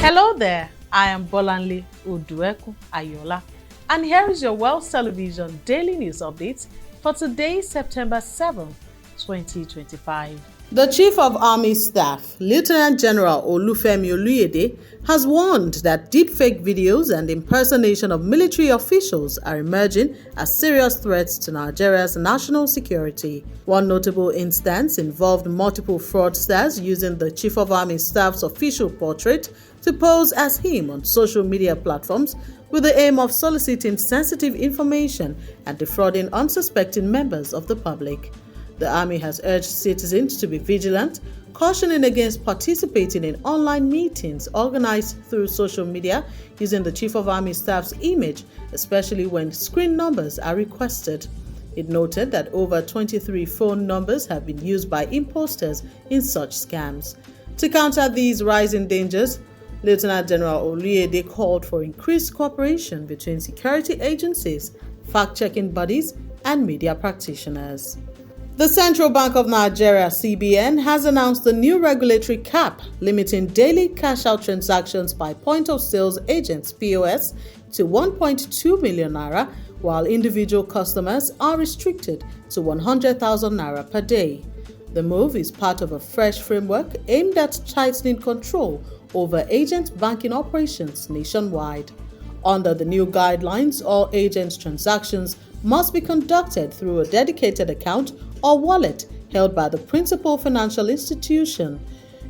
Hello there, I am Bolanle Udueku Ayola, and here is your Wells Television Daily News Updates for today, September 7th, 2025. The Chief of Army Staff, Lieutenant General Olufemi Oluyede, has warned that deepfake videos and impersonation of military officials are emerging as serious threats to Nigeria's national security. One notable instance involved multiple fraudsters using the Chief of Army Staff's official portrait to pose as him on social media platforms with the aim of soliciting sensitive information and defrauding unsuspecting members of the public. The Army has urged citizens to be vigilant, cautioning against participating in online meetings organized through social media using the Chief of Army Staff's image, especially when screen numbers are requested. It noted that over 23 phone numbers have been used by imposters in such scams. To counter these rising dangers, Lieutenant General Oluyede called for increased cooperation between security agencies, fact-checking bodies, and media practitioners. The Central Bank of Nigeria (CBN) has announced the new regulatory cap limiting daily cash-out transactions by point-of-sales agents (POS) to 1.2 million naira, while individual customers are restricted to 100,000 naira per day. The move is part of a fresh framework aimed at tightening control over agent banking operations nationwide. Under the new guidelines, all agents' transactions must be conducted through a dedicated account or wallet held by the principal financial institution.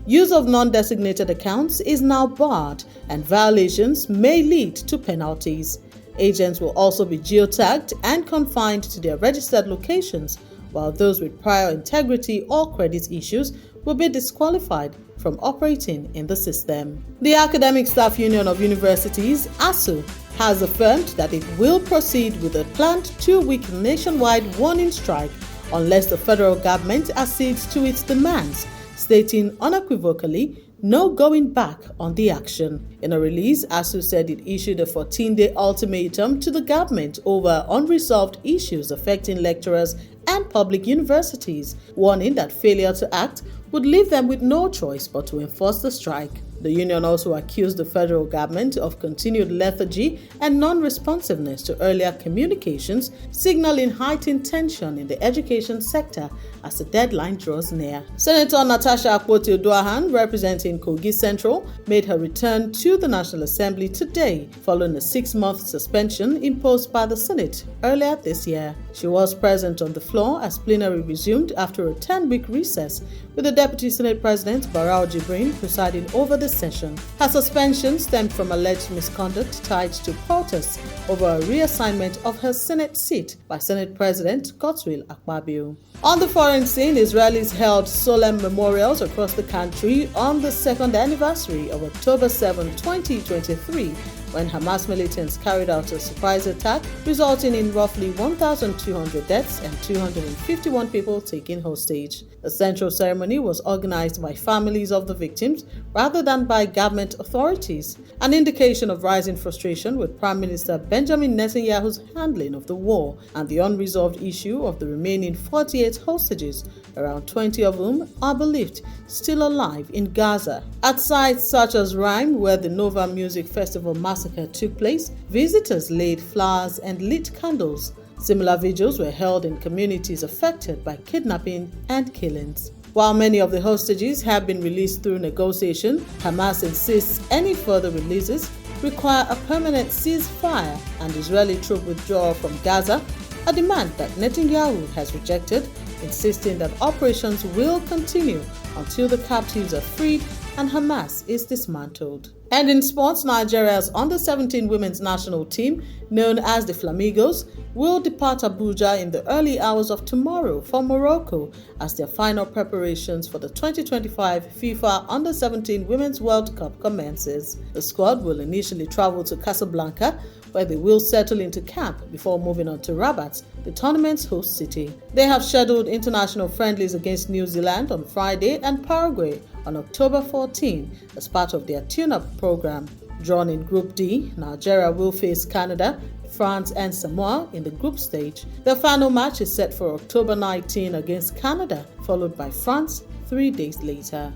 Use of non-designated accounts is now barred, and violations may lead to penalties. Agents will also be geotagged and confined to their registered locations, while those with prior integrity or credit issues will be disqualified from operating in the system. The Academic Staff Union of Universities, ASU, has affirmed that it will proceed with a planned 2-week nationwide warning strike unless the federal government accedes to its demands, stating unequivocally no going back on the action. In a release, ASU said it issued a 14-day ultimatum to the government over unresolved issues affecting lecturers and public universities, warning that failure to act would leave them with no choice but to enforce the strike. The union also accused the federal government of continued lethargy and non-responsiveness to earlier communications, signaling heightened tension in the education sector as the deadline draws near. Senator Natasha Akpoti-Oduahan, representing Kogi Central, made her return to the National Assembly today following a 6-month suspension imposed by the Senate earlier this year. She was present on the floor as plenary resumed after a 10-week recess, with the Deputy Senate President Barau Jibrin presiding over the session. Her suspension stemmed from alleged misconduct tied to protests over a reassignment of her Senate seat by Senate President Godswill Akpabio. On the foreign scene, Israelis held solemn memorials across the country on the second anniversary of October 7, 2023, when Hamas militants carried out a surprise attack, resulting in roughly 1,200 deaths and 251 people taken hostage. The central ceremony was organized by families of the victims rather than by government authorities, an indication of rising frustration with Prime Minister Benjamin Netanyahu's handling of the war and the unresolved issue of the remaining 48 hostages, around 20 of whom are believed still alive in Gaza. At sites such as Rhyme, where the Nova Music Festival massacre took place, visitors laid flowers and lit candles. Similar vigils were held in communities affected by kidnapping and killings. While many of the hostages have been released through negotiation, Hamas insists any further releases require a permanent ceasefire and Israeli troop withdrawal from Gaza, a demand that Netanyahu has rejected, insisting that operations will continue until the captives are freed and Hamas is dismantled. And in sports, Nigeria's under-17 women's national team, known as the Flamingos, will depart Abuja in the early hours of tomorrow for Morocco as their final preparations for the 2025 FIFA Under-17 Women's World Cup commences. The squad will initially travel to Casablanca, where they will settle into camp before moving on to Rabat, the tournament's host city. They have scheduled international friendlies against New Zealand on Friday and Paraguay on October 14 as part of their tune-up program. Drawn in Group D, Nigeria will face Canada, France and Samoa in the group stage. The final match is set for October 19 against Canada, followed by France 3 days later.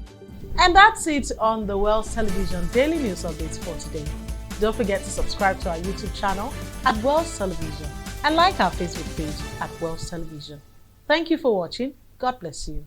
And that's it on the Wells Television Daily News Updates for today. Don't forget to subscribe to our YouTube channel at Wells Television and like our Facebook page at Wells Television. Thank you for watching. God bless you.